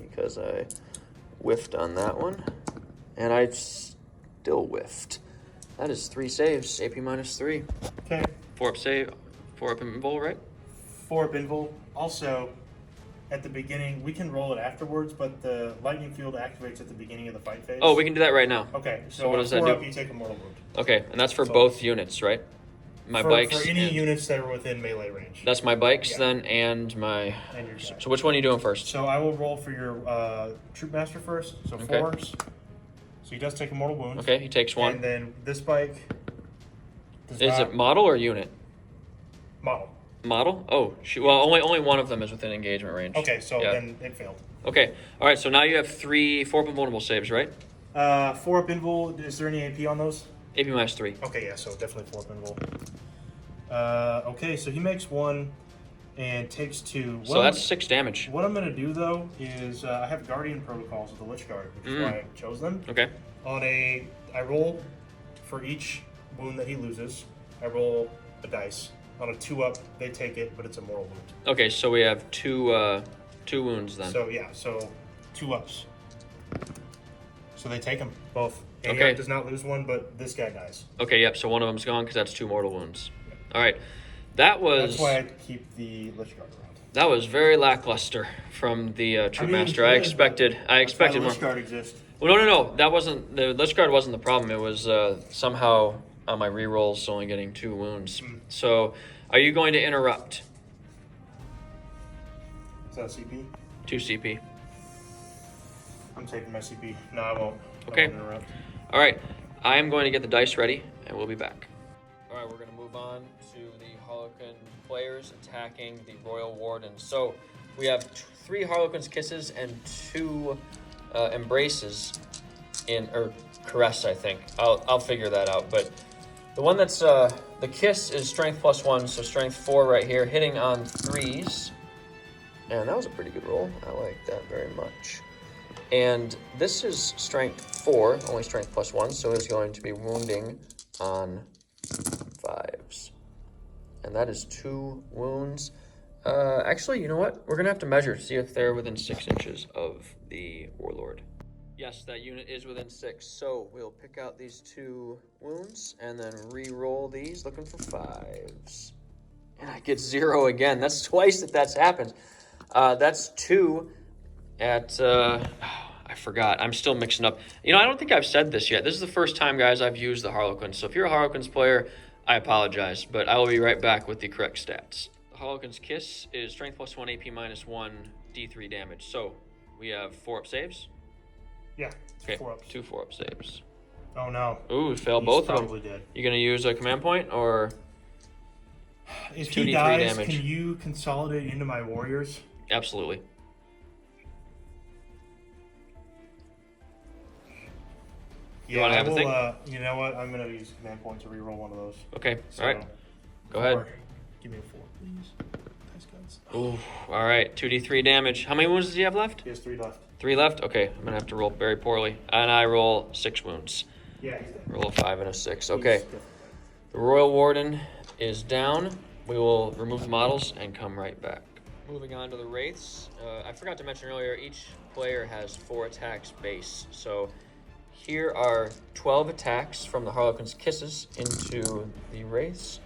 because I whiffed on that one. And I still whiffed. That is 3 saves, AP -3. Okay. 4 up save, 4 up invul, right? 4 up invul. Also, at the beginning, we can roll it afterwards, but the lightning field activates at the beginning of the fight phase. Oh, we can do that right now. Okay, so, So what does that 4 do? up, you take a mortal wound. Okay, and that's for So- both units, right? My bikes. For any and- units that are within melee range. That's my bikes Yeah. then, and my. And your guy. So which one are you doing first? So I will roll for your Troop Master first. So Okay. 4s. So he does take a mortal wound. Okay, he takes 1. And then this bike does Is not it model or unit? model. Model? Oh, shoot. Well, only one of them is within engagement range. Okay, so Yeah. then it failed. Okay, all right. So now you have 4 vulnerable saves, right? 4 up invul. Is there any AP on those? AP -3. Okay, yeah, so definitely 4 up invul. Okay, so he makes 1 and takes 2. So that's 6 damage. What I'm going to do, though, is I have Guardian protocols with the Lich Guard, which is why I chose them. Okay. I roll for each wound that he loses. I roll a dice. On a 2 up, they take it, but it's a mortal wound. Okay, so we have 2 wounds then. So yeah, so 2 ups. So they take them both. Okay. Antioch does not lose 1, but this guy dies. Okay, yep. So one of them's gone because that's 2 mortal wounds. All right, that was. That's why I keep the Lich Guard around. That was very lackluster from the Troop Master. I expected the more. Lich Guard exists. Well, no. That wasn't the Lich Guard. Wasn't the problem. It was somehow on my rerolls only getting 2 wounds. So, are you going to interrupt? Is that CP? 2 CP. I'm taking my CP. No, I won't. Okay. I won't interrupt. All right, I am going to get the dice ready, and we'll be back. All right, we're going to move on to the Harlequin players attacking the Royal Warden. So we have 3 Harlequin's kisses and 2 embraces or caress, I think. I'll figure that out. But the one that's the kiss is strength +1, so strength 4 right here, hitting on 3s. And that was a pretty good roll. I like that very much. And this is strength 4, only strength +1, so it's going to be wounding on 5s. And that is 2 wounds. Actually, you know what? We're gonna have to measure to see if they're within 6 inches of the Warlord. Yes, that unit is within 6. So we'll pick out these 2 wounds and then re-roll these, looking for 5s. And I get 0 again. That's twice that's happened. That's 2 at, I forgot. I'm still mixing up. You know, I don't think I've said this yet. This is the first time, guys, I've used the Harlequins. So if you're a Harlequins player, I apologize, but I will be right back with the correct stats. The Harlequin's Kiss is strength +1, AP -1, D3 damage. So we have 4 up saves. Yeah, okay, 4 ups. 2 4-up saves. Oh no. Ooh, we failed both of them. Dead. You gonna use a command point or? If 2d3 he dies, damage. can you consolidate into my warriors? Absolutely. Yeah, wanna I have a will, thing? you know what? I'm gonna use a command point to reroll one of those. Okay, So, all right. Go ahead. Give me a 4, please. Nice guns. Ooh, all right, 2d3 damage. How many wounds does he have left? He has 3 left. 3 left? Okay, I'm gonna have to roll very poorly. And I roll 6 wounds. Yeah, he's dead. Roll a 5 and a 6. Okay, He's dead. the Royal Warden is down. We will remove the models and come right back. Moving on to the Wraiths. I forgot to mention earlier, each player has 4 attacks base. So here are 12 attacks from the Harlequin's Kisses into the Wraiths.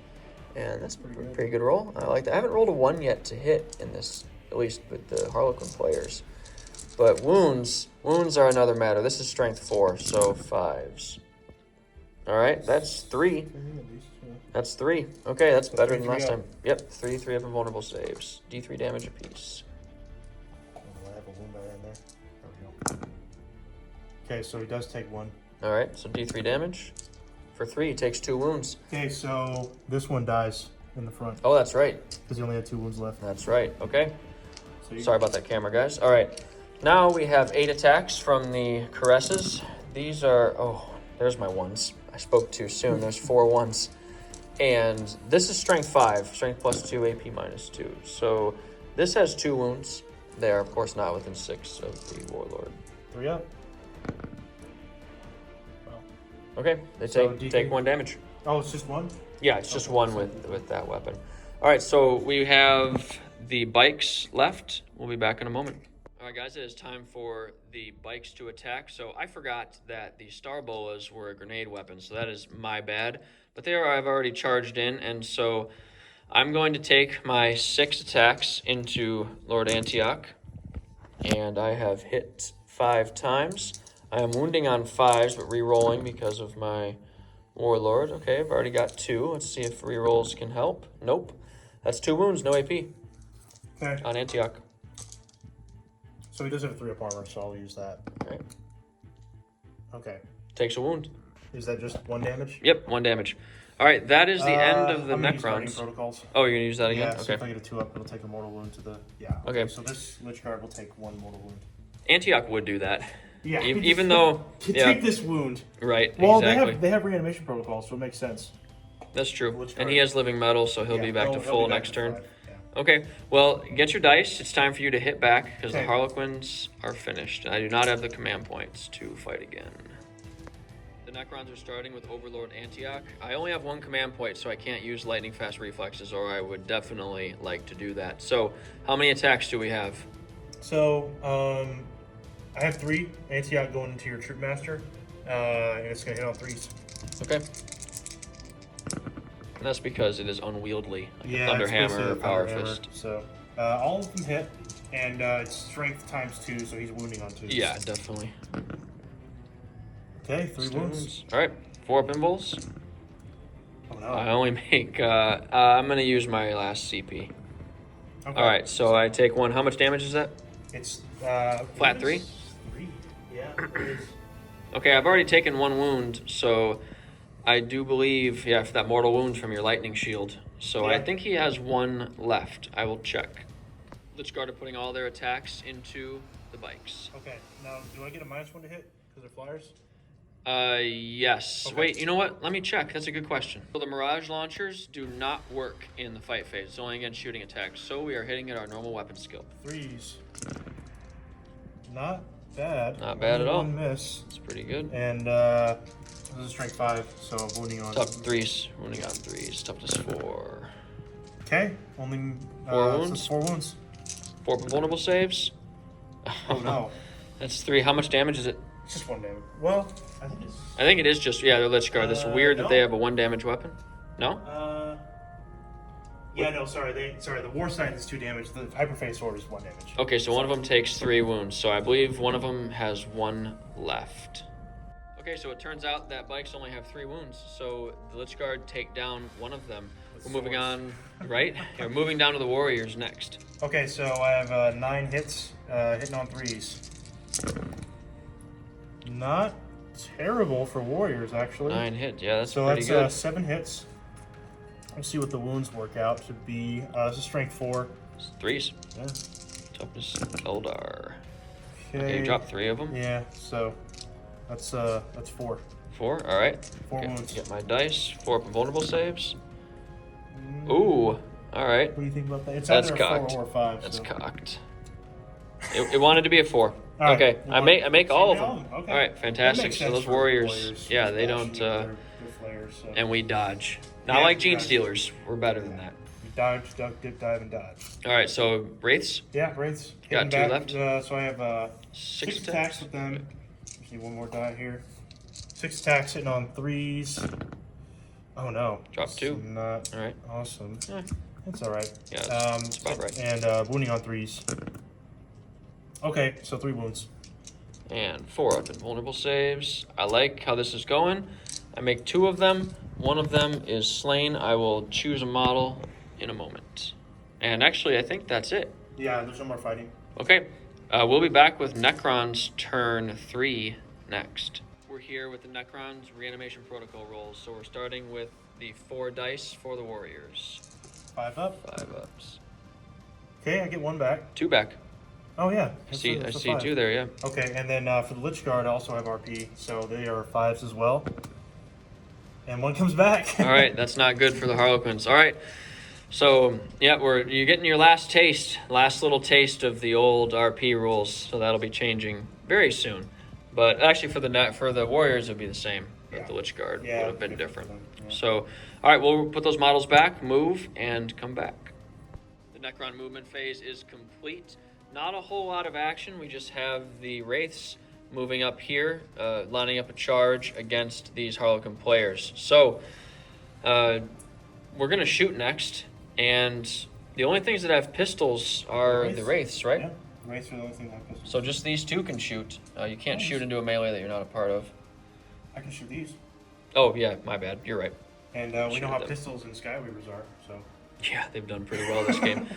And that's a pretty good roll. I like that. I haven't rolled a 1 yet to hit in this, at least with the Harlequin players. But wounds are another matter. This is strength 4, so 5s. All right, that's 3. That's 3. Okay, that's better than last time. Yep, 3 of invulnerable saves. D3 damage apiece. I have a wound in there. There we go. Okay, so he does take 1. All right, so D3 damage. For 3, he takes 2 wounds. Okay, so this one dies in the front Oh, that's right. because he only had 2 wounds left. That's right. Okay. So you- Sorry about that camera, guys. All right. Now we have 8 attacks from the Caresses. These are... Oh, there's my ones. I spoke too soon. There's 4 ones. And this is strength 5. Strength +2, AP -2. So this has 2 wounds. They are, of course, not within 6 of the Warlord. 3 up. Okay. They So take 1 damage. Oh, it's just 1? Yeah, it's just 1 with that weapon. All right, so we have the bikes left. We'll be back in a moment. All right, guys, it is time for the bikes to attack. So I forgot that the Star Bolas were a grenade weapon, so that is my bad. But I've already charged in, and so I'm going to take my 6 attacks into Lord Antioch, and I have hit 5 times. I am wounding on 5s, but re-rolling because of my Warlord. Okay, I've already got 2. Let's see if re-rolls can help. Nope. That's 2 wounds, no AP Okay. on Antioch. So he does have 3 up armor, so I'll use that. Okay. Okay. Takes a wound. Is that just 1 damage? Yep, 1 damage. All right, that is the end of the I'm gonna use fighting Necrons. protocols. Oh, you're going to use that again? Yeah, so Okay. if I get a 2 up, it'll take a mortal wound to the... Yeah. Okay. So this Lich Guard will take 1 mortal wound. Antioch would do that. Yeah. Even though... Yeah, Take this wound. right, Well, exactly. they have reanimation protocols, so it makes sense. That's true. Lich And Guard. he has living metal, so he'll Yeah, be back to he'll full be back next to turn. 5, yeah. Okay, well, get your dice. It's time for you to hit back because the Okay. Harlequins are finished. I do not have the command points to fight again. The Necrons are starting with Overlord Antioch. I only have 1 command point, so I can't use lightning fast reflexes, or I would definitely like to do that. So, how many attacks do we have? So, I have 3 Antioch going into your Troop Master, and it's going to hit on 3s. Okay. And that's because it is unwieldy, like a Yeah, Thunder it's basically Hammer or a Power Thunder Hammer. Fist. So, all of them hit, and it's strength times 2, so he's wounding on 2. Yeah, definitely. Okay, 3 wounds. All right, 4 up invuls. Oh no. I only make, I'm going to use my last CP. Okay. All right, so I take 1. How much damage is that? It's Flat 3? 3. Yeah. It is. Okay, I've already taken 1 wound, so I do believe, yeah, for that mortal wound from your lightning shield. So I Yeah. think he has 1 left. I will check. Lich Guard are putting all their attacks into the bikes. Okay. Now, do I get a -1 to hit because they're flyers? Yes. Okay. Wait, you know what? Let me check. That's a good question. So the Mirage launchers do not work in the fight phase. It's only against shooting attacks. So we are hitting at our normal weapon skill. 3s. Not bad. Not bad Only at all. One miss. It's pretty good. And this is strength 5, so I'm wounding on. Tough 3s. Wounding on 3s. Toughness 4. Okay. Only 4 so wounds. 4 wounds. 4 vulnerable saves. Oh no. That's 3. How much damage is it? It's just 1 damage. Well, I think it is just, yeah, they're Lich Guard. That's weird that they have a 1 damage weapon. No? Yeah, no, sorry. The War Science is 2 damage. The Hyperface Sword is 1 damage. Okay, so one of them takes 3 wounds. So I believe one of them has 1 left. Okay, so it turns out that bikes only have 3 wounds. So the Lich Guard take down one of them. We're moving on, right? We're moving down to the Warriors next. Okay, so I have 9 hits, hitting on 3s. Not terrible for Warriors, actually. 9 hits, yeah, that's so pretty good. That's 7 hits. Let's see what the wounds work out to be. This is strength 4. It's 3s. Yeah. Toughness Eldar. Okay. Okay, you dropped 3 of them. Yeah, so that's 4. 4, all right. 4 wounds. Get my dice. 4 vulnerable saves. Ooh, all right. What do you think about that? It's That's either cocked. a 4 or 5. That's so. cocked. It wanted to be a 4. All Okay, right. I make all of them. Okay. All right, fantastic. So those Warriors, yeah, they don't. They're flares, so. And we dodge. Not Yeah, like we Gene dodge. Stealers. We're better than that. You dodge, duck, dip, dive, and dodge. All right, so Wraiths. Yeah, Wraiths. Got 2 left. So I have 6 attacks with them. Just need 1 more die here. 6 attacks hitting on 3s. Oh no. Drop That's 2. Not All right. awesome. Yeah. It's all right. Yeah, that's about right. And wounding on 3s. Okay, so 3 wounds. And 4 up in vulnerable saves. I like how this is going. I make 2 of them. 1 of them is slain. I will choose a model in a moment. And actually, I think that's it. Yeah, there's no more fighting. Okay, we'll be back with Necron's turn 3 next. We're here with the Necron's reanimation protocol rolls. So we're starting with the 4 dice for the Warriors. 5 up. 5 ups. Okay, I get 1 back. 2 back. Oh yeah. I see That's a 2 5. there, yeah. Okay, and then for the Lich Guard, I also have RP, so they are 5s as well. And 1 comes back. All right, that's not good for the Harlequins. All right, so yeah, you're getting your last little taste of the old RP rules. So that'll be changing very soon. But actually, for the Warriors, it'll be the same. But the Lich Guard would have been different. Yeah. So, all right, we'll put those models back, move, and come back. The Necron movement phase is complete. Not a whole lot of action. We just have the Wraiths moving up here, lining up a charge against these Harlequin players. So, we're going to shoot next, and the only things that have pistols are the Wraiths, right? Yeah, Wraiths are the only thing that have pistols. So just these 2 can shoot. You can't shoot into a melee that you're not a part of. I can shoot these. Oh, yeah, my bad. You're right. And we Shoot know how them. pistols and Skyweavers are, so. Yeah, they've done pretty well this game.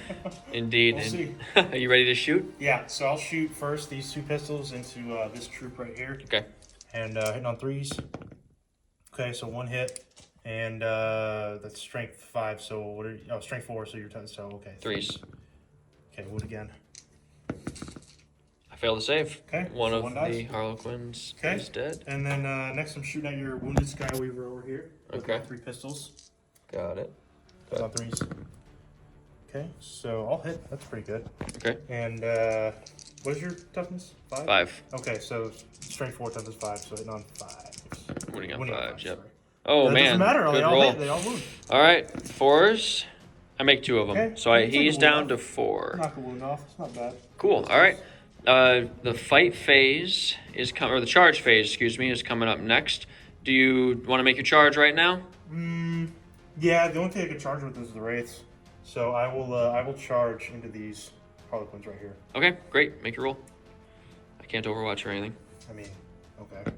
Indeed. We'll see. Are you ready to shoot? Yeah, so I'll shoot first these 2 pistols into this troop right here. Okay. And hitting on 3s. Okay, so 1 hit. And that's strength 5, so what are you, strength 4, so you're 10, so okay. 3s. Okay, wood again. I failed to save. Okay, One so of 1 the dice. Harlequins Okay. is dead. And then next I'm shooting at your wounded Skyweaver over here. With Okay. my 3 pistols. Got it. That's on 3s. Okay, so I'll hit. That's pretty good. Okay. And what is your toughness? 5? 5. Okay, so strength 4 toughness 5, so hitting on 5s. Winning on Winning 5s, yep. sorry. Oh, That man. doesn't matter. Good They all roll. hit. They all wound. All right. 4s. I make 2 of them. Okay. So You can take he's a wound down off. to 4. Knock a wound off. It's not bad. Cool. All right. The fight phase is or the charge phase, excuse me, is coming up next. Do you want to make your charge right now? Yeah, the only thing I can charge with is the Wraiths. So I will charge into these Harlequins right here. Okay, great. Make your roll. I can't overwatch or anything. I mean, okay.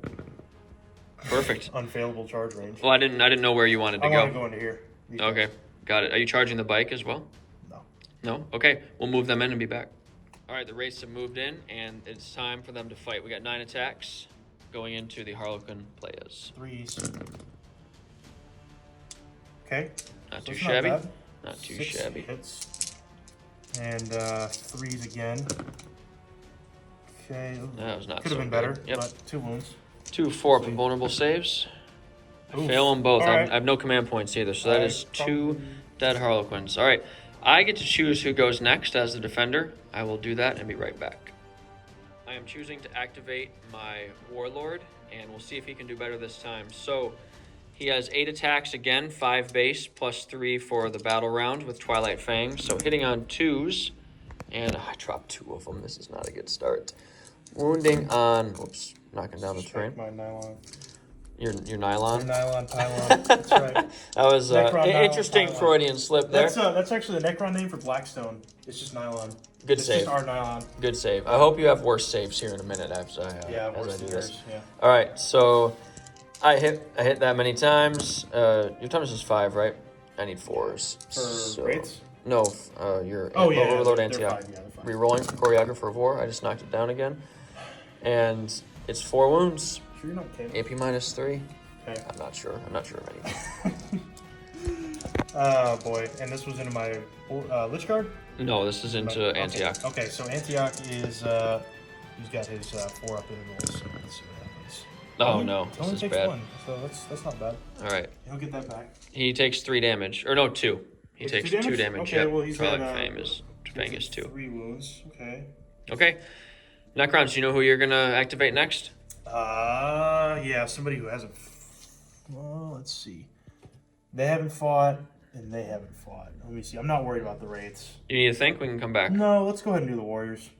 Perfect. Unfailable charge range. Well, I didn't know where you wanted to I go. want to go into here. These Okay, guys. got it. Are you charging the bike as well? No. No? Okay, we'll move them in and be back. All right, the Wraiths have moved in, and it's time for them to fight. We got 9 attacks going into the Harlequin players. 3s. Okay. Not So too it's shabby. bad. Not too 6 shabby. hits. And 3s again. Okay. That was not Could so have been better, good. Yep. but 2 wounds. 2 4-up invulnerable saves. I Oof. fail them both. All right. I have no command points either, so that is 2 probably- dead Harlequins. All right, I get to choose who goes next as the defender. I will do that and be right back. I am choosing to activate my Warlord, and we'll see if he can do better this time. So he has 8 attacks again, 5 base, plus 3 for the battle round with Twilight Fang. So hitting on 2s, and I dropped 2 of them. This is not a good start. Wounding on, oops, knocking down the terrain. My nylon. Your nylon? Your nylon pylon. That's right. That was Necron an interesting nylon. Freudian slip there. That's actually the Necron name for Blackstone. It's just nylon. Good it's save. Just our nylon. Good save. I hope you have worse saves here in a minute as Worse I do than this. yours. Yeah. All right, so I hit that many times. Your toughness is 5, right? I need 4s. For rates? No, your they're Overlord Antioch. 5, yeah, they're 5. Rerolling Choreographer of War. I just knocked it down again. And it's 4 wounds. Sure you're not kidding? AP minus 3. Okay. I'm not sure of anything. Oh boy, and this was into my Lich Guard? No, this is into Antioch. Okay, so Antioch is he's got his 4-up intervals. So let's see what happens. Oh no, It this only is takes bad. 1, so that's not bad. All right, He'll get that back. he takes 3 damage, or no, 2. He It's takes 2 2 damage? damage. Okay, Yep. well, he's Twilight got, Fang is 2. 3 wounds. Okay. Okay, Necrons, do you know who you're gonna activate next? Yeah, somebody who hasn't. Well, let's see. They haven't fought, and they haven't fought. Let me see. I'm not worried about the rates. You need to think. We can come back. No, let's go ahead and do the Warriors.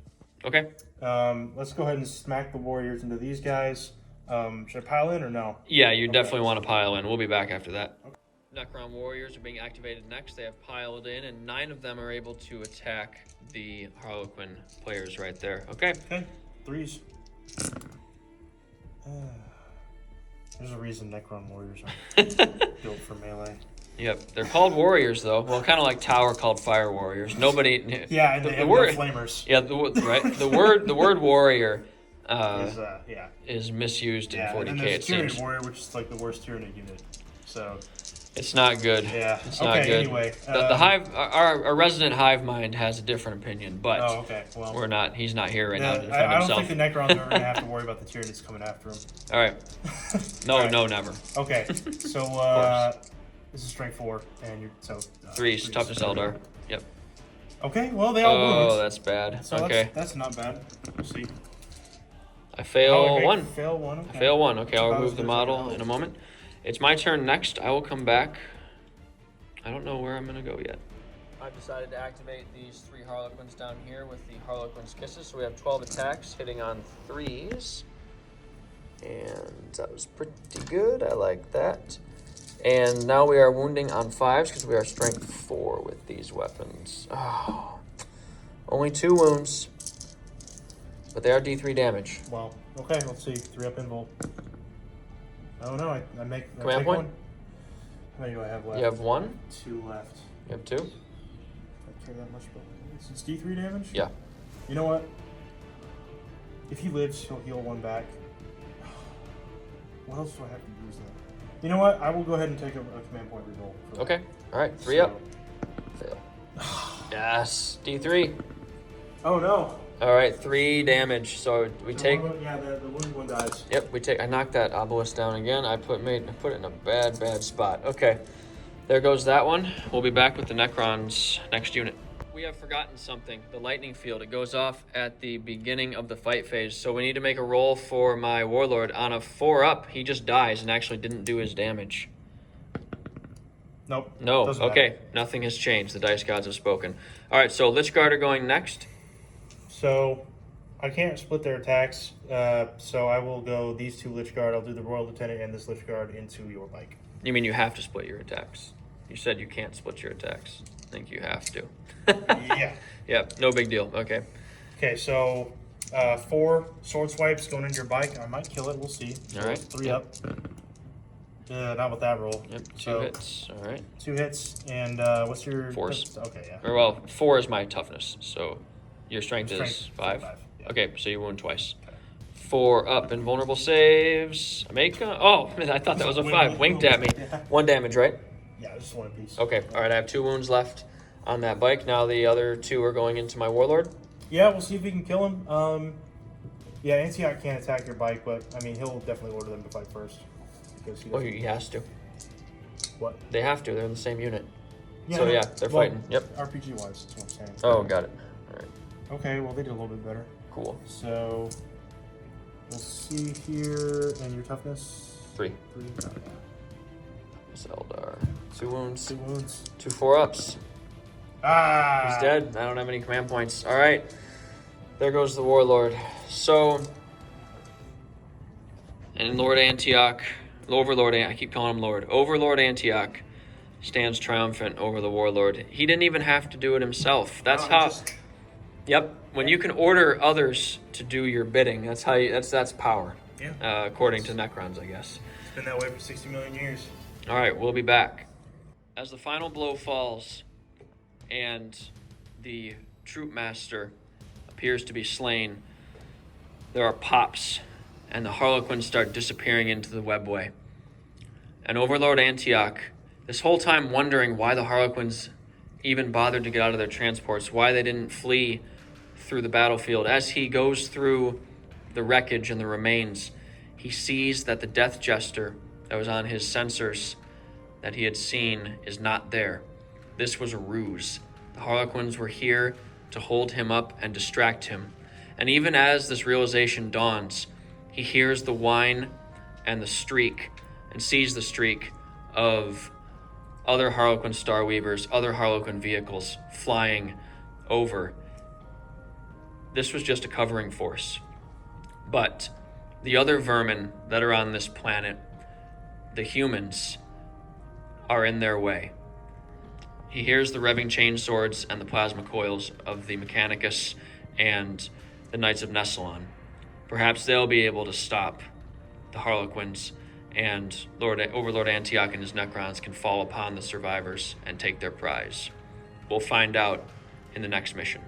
Okay. Let's go ahead and smack the Warriors into these guys. Should I pile in or no? Yeah, you definitely want to pile in. We'll be back after that. Okay. Necron Warriors are being activated next. They have piled in, and 9 of them are able to attack the Harlequin players right there. Okay. Okay. 3s. There's a reason Necron Warriors are built for melee. Yep, they're called warriors though. Well, kind of like Tower called fire warriors. Nobody. Yeah, and they have word, no flamers. Yeah, right. The word warrior Is is misused in 40k. And then there's It Tyranid seems Warrior, which is like the worst Tyranid unit. So it's not good. yeah, it's okay. not good. Anyway, The hive, our resident hive mind has a different opinion, but okay. Well, we're not. He's not here right now to defend I don't himself. think the Necrons are going to have to worry about the Tyranids coming after him. All right. No, All right. no, never. Okay, so this is strength 4, and you're so 3s, toughness Eldar. Yep. Okay, well they all wound. Oh, that's bad. So okay. that's not bad. We'll see. I fail okay. 1. Fail 1. Okay. I fail 1. Okay, I'll That was remove the good. model in a moment. It's my turn next. I will come back. I don't know where I'm going to go yet. I've decided to activate these 3 Harlequins down here with the Harlequin's Kisses. So we have 12 attacks hitting on 3s. And that was pretty good. I like that. And now we are wounding on 5s because we are strength 4 with these weapons. Oh, only 2 wounds. But they are D3 damage. Well, okay, let's see. 3-up invul. Oh no, I Command take point? 1. How many do I have left? You have 1? 2 left. You have 2? I care that much, but it's D3 damage? Yeah. You know what? If he lives, he'll heal 1 back. What else do I have to use then? You know what? I will go ahead and take a command point reroll. for that. Okay. All right. 3 up. Fail. Yes. D3. Oh no. All right. 3 damage. So we take. Yeah, the wounded one dies. Yep. We take. I knocked that obelisk down again. I put it in a bad spot. Okay. There goes that one. We'll be back with the Necrons next unit. We have forgotten something. The lightning field. It goes off at the beginning of the fight phase. So we need to make a roll for my Warlord. On a 4-up, he just dies and actually didn't do his damage. Nope. No. Doesn't Okay. matter. Nothing has changed. The dice gods have spoken. All right. So Lich Guard are going next. So I can't split their attacks. So I will go these 2 Lich Guard. I'll do the Royal Lieutenant and this Lich Guard into your bike. You mean you have to split your attacks? You said you can't split your attacks. I think you have to. Yeah. Yep. No big deal. Okay. Okay, so 4 sword swipes going into your bike. I might kill it. We'll see. All right. 3 up. Not with that roll. Yep. 2 So, hits. All right. 2 hits. And what's your... Force. Okay, yeah. Or well, 4 is my toughness. So your strength is Strength, 5. yeah. Okay. So you wound twice. Okay. 4 up invulnerable saves. Make. Oh, I thought that was a 5. Winked at me. Yeah. 1 damage, right? Yeah, just 1 apiece. Okay. All right. I have 2 wounds left on that bike. Now the other 2 are going into my Warlord. Yeah, we'll see if we can kill him. Yeah, Antioch can't attack your bike, but I mean, he'll definitely order them to fight first. Because Oh, he has to. What? They have to. They're in the same unit. Yeah, So, yeah, they're fighting. Yep. RPG wise, that's what I'm saying. Oh, got it. All right. Okay, well, they did a little bit better. Cool. So, we'll see here. And your toughness? 3. 3. It's Eldar. 2 wounds. 2 wounds. 2 4-ups. Ah! He's dead. I don't have any command points. All right. There goes the Warlord. So, and Lord Antioch, Overlord, I keep calling him Lord. Overlord Antioch stands triumphant over the Warlord. He didn't even have to do it himself. That's how. Yep. When you can order others to do your bidding, that's how. That's power. Yeah. According to Necrons, I guess. It's been that way for 60 million years. All right, we'll be back. As the final blow falls, and the troop master appears to be slain, there are pops, and the Harlequins start disappearing into the webway. And Overlord Antioch, this whole time wondering why the Harlequins even bothered to get out of their transports, why they didn't flee through the battlefield. As he goes through the wreckage and the remains, he sees that the Death Jester that was on his sensors that he had seen is not there. This was a ruse. The Harlequins were here to hold him up and distract him. And even as this realization dawns, he hears the whine and the streak, and sees the streak of other Harlequin Starweavers, other Harlequin vehicles flying over. This was just a covering force. But the other vermin that are on this planet, the humans, are in their way. He hears the revving chain swords and the plasma coils of the Mechanicus and the Knights of Nessalon. Perhaps they'll be able to stop the Harlequins, and Overlord Antioch and his Necrons can fall upon the survivors and take their prize. We'll find out in the next mission.